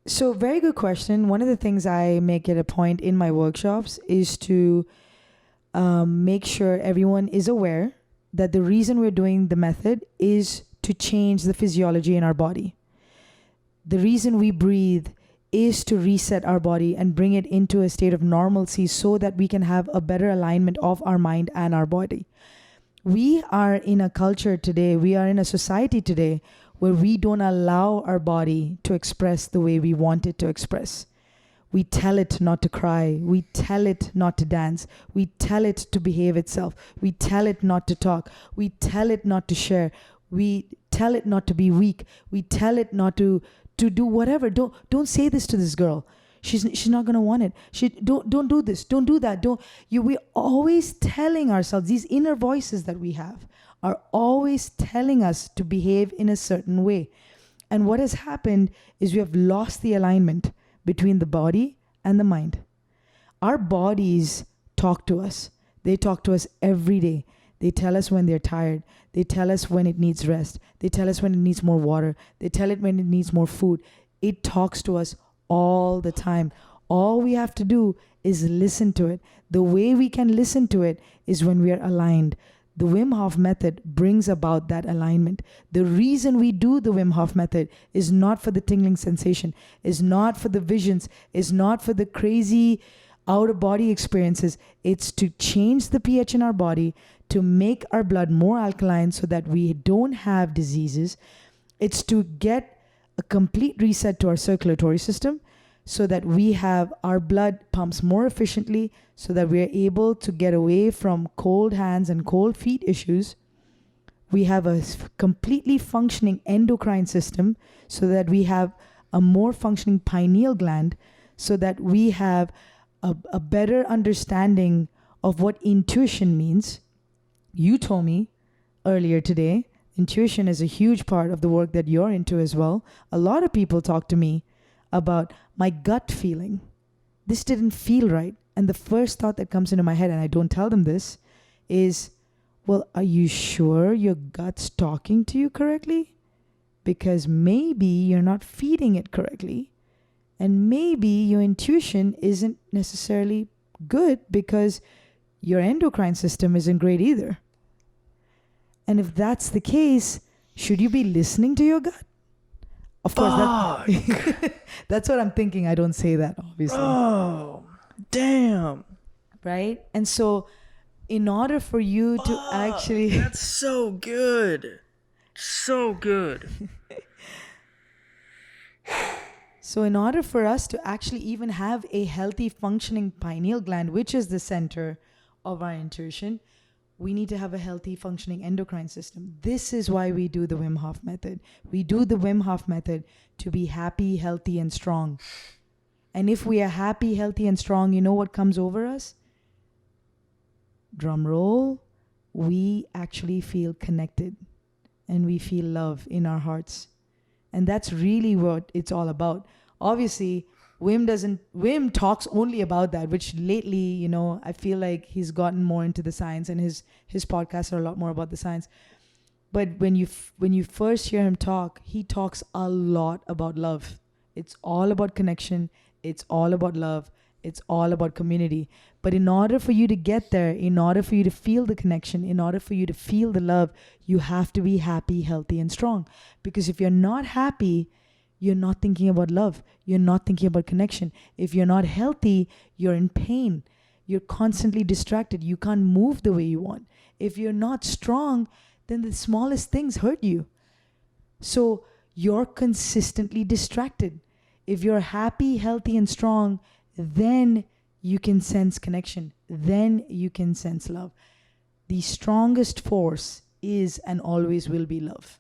So, very good question. One of the things I make it a point in my workshops is to make sure everyone is aware that the reason we're doing the method is to change the physiology in our body. The reason we breathe is to reset our body and bring it into a state of normalcy so that we can have a better alignment of our mind and our body. We are in a culture today, we are in a society today where we don't allow our body to express the way we want it to express. We tell it not to cry. We tell it not to dance. We tell it to behave itself. We tell it not to talk. We tell it not to share. We tell it not to be weak. We tell it not to do whatever. Don't say this to this girl. She's not gonna want it. Don't do this. Don't do that. We're always telling ourselves, these inner voices that we have are always telling us to behave in a certain way. And what has happened is we have lost the alignment between the body and the mind. Our bodies talk to us. They talk to us every day. They tell us when they're tired. They tell us when it needs rest. They tell us when it needs more water. They tell it when it needs more food. It talks to us all the time. All we have to do is listen to it. The way we can listen to it is when we are aligned. The Wim Hof Method brings about that alignment. The reason we do the Wim Hof Method is not for the tingling sensation, is not for the visions, is not for the crazy out-of-body experiences. It's to change the pH in our body, to make our blood more alkaline so that we don't have diseases. It's to get a complete reset to our circulatory system so that we have our blood pumps more efficiently, so that we're able to get away from cold hands and cold feet issues. We have a completely functioning endocrine system so that we have a more functioning pineal gland, so that we have a better understanding of what intuition means. You told me earlier today, intuition is a huge part of the work that you're into as well. A lot of people talk to me about my gut feeling. This didn't feel right. And the first thought that comes into my head, and I don't tell them this, is, well, are you sure your gut's talking to you correctly? Because maybe you're not feeding it correctly. And maybe your intuition isn't necessarily good because your endocrine system isn't great either. And if that's the case, should you be listening to your gut? Of course, that's what I'm thinking. I don't say that, obviously. Oh, damn. Right? And so in order for you to actually... That's so good. So good. So in order for us to actually even have a healthy functioning pineal gland, which is the center of our intuition, we need to have a healthy functioning endocrine system. This is why we do the Wim Hof Method. We do the Wim Hof Method to be happy, healthy, and strong. And if we are happy, healthy, and strong, you know what comes over us? Drum roll. We actually feel connected and we feel love in our hearts. And that's really what it's all about. Obviously, Wim talks only about that, which lately, you know, I feel like he's gotten more into the science, and his podcasts are a lot more about the science. But when you first hear him talk, he talks a lot about love. It's all about connection. It's all about love. It's all about community. But in order for you to get there, in order for you to feel the connection, in order for you to feel the love, you have to be happy, healthy, and strong. Because if you're not happy, you're not thinking about love. You're not thinking about connection. If you're not healthy, you're in pain. You're constantly distracted. You can't move the way you want. If you're not strong, then the smallest things hurt you. So you're consistently distracted. If you're happy, healthy, and strong, then you can sense connection. Then you can sense love. The strongest force is and always will be love.